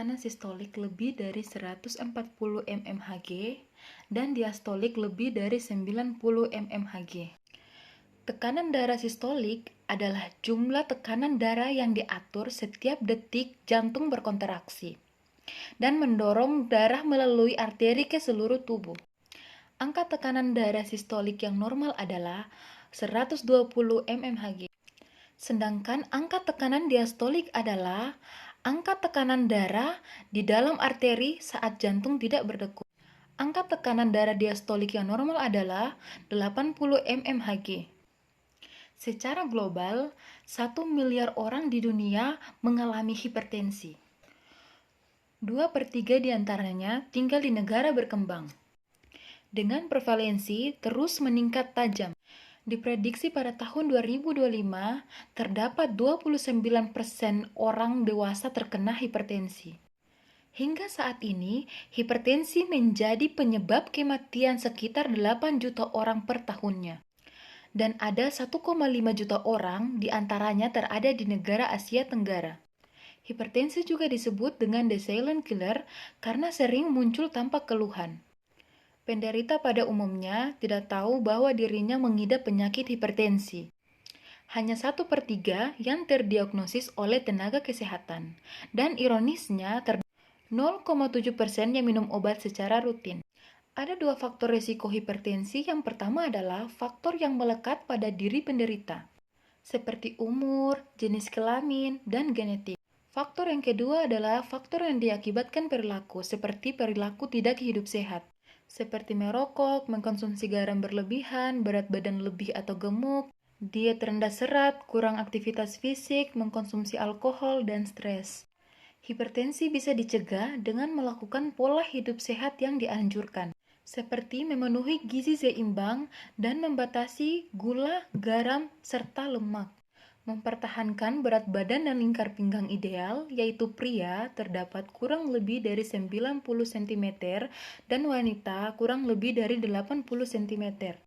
tekanan sistolik lebih dari 140 mmHg dan diastolik lebih dari 90 mmHg. Tekanan darah sistolik adalah jumlah tekanan darah yang diatur setiap detik jantung berkontraksi dan mendorong darah melalui arteri ke seluruh tubuh. Angka tekanan darah sistolik yang normal adalah 120 mmHg. Sedangkan angka tekanan diastolik adalah angka tekanan darah di dalam arteri saat jantung tidak berdegup. Angka tekanan darah diastolik yang normal adalah 80 mmHg. Secara global, 1 miliar orang di dunia mengalami hipertensi. 2/3 diantaranya tinggal di negara berkembang. Dengan prevalensi terus meningkat tajam. Diprediksi pada tahun 2025, terdapat 29% orang dewasa terkena hipertensi. Hingga saat ini, hipertensi menjadi penyebab kematian sekitar 8 juta orang per tahunnya. Dan ada 1,5 juta orang diantaranya terada di negara Asia Tenggara. Hipertensi juga disebut dengan the silent killer karena sering muncul tanpa keluhan. Penderita pada umumnya tidak tahu bahwa dirinya mengidap penyakit hipertensi. Hanya 1/3 yang terdiagnosis oleh tenaga kesehatan. Dan ironisnya, 0,7% yang minum obat secara rutin. Ada 2 faktor risiko hipertensi. Yang pertama adalah faktor yang melekat pada diri penderita, seperti umur, jenis kelamin, dan genetik. Faktor yang kedua adalah faktor yang diakibatkan perilaku, seperti perilaku tidak hidup sehat, seperti merokok, mengkonsumsi garam berlebihan, berat badan lebih atau gemuk, diet rendah serat, kurang aktivitas fisik, mengkonsumsi alkohol, dan stres. Hipertensi bisa dicegah dengan melakukan pola hidup sehat yang dianjurkan, seperti memenuhi gizi seimbang dan membatasi gula, garam, serta lemak. Mempertahankan berat badan dan lingkar pinggang ideal, yaitu pria terdapat kurang lebih dari 90 cm dan wanita kurang lebih dari 80 cm.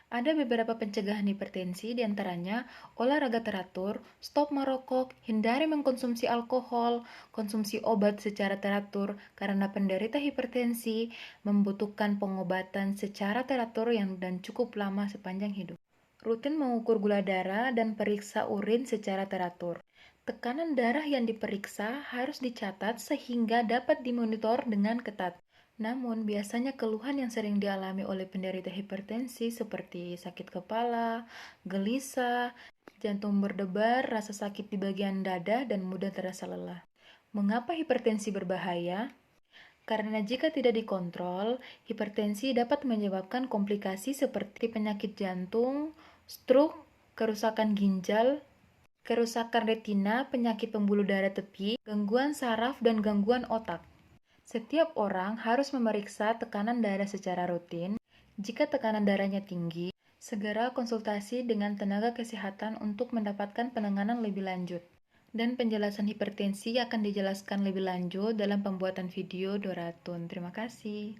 Ada beberapa pencegahan hipertensi, diantaranya olahraga teratur, stop merokok, hindari mengkonsumsi alkohol, konsumsi obat secara teratur karena penderita hipertensi membutuhkan pengobatan secara teratur dan cukup lama sepanjang hidup. Rutin mengukur gula darah dan periksa urin secara teratur. Tekanan darah yang diperiksa harus dicatat sehingga dapat dimonitor dengan ketat. Namun, biasanya keluhan yang sering dialami oleh penderita hipertensi seperti sakit kepala, gelisah, jantung berdebar, rasa sakit di bagian dada, dan mudah terasa lelah. Mengapa hipertensi berbahaya? Karena jika tidak dikontrol, hipertensi dapat menyebabkan komplikasi seperti penyakit jantung, stroke, kerusakan ginjal, kerusakan retina, penyakit pembuluh darah tepi, gangguan saraf, dan gangguan otak. Setiap orang harus memeriksa tekanan darah secara rutin. Jika tekanan darahnya tinggi, segera konsultasi dengan tenaga kesehatan untuk mendapatkan penanganan lebih lanjut. Dan penjelasan hipertensi akan dijelaskan lebih lanjut dalam pembuatan video Doratun. Terima kasih.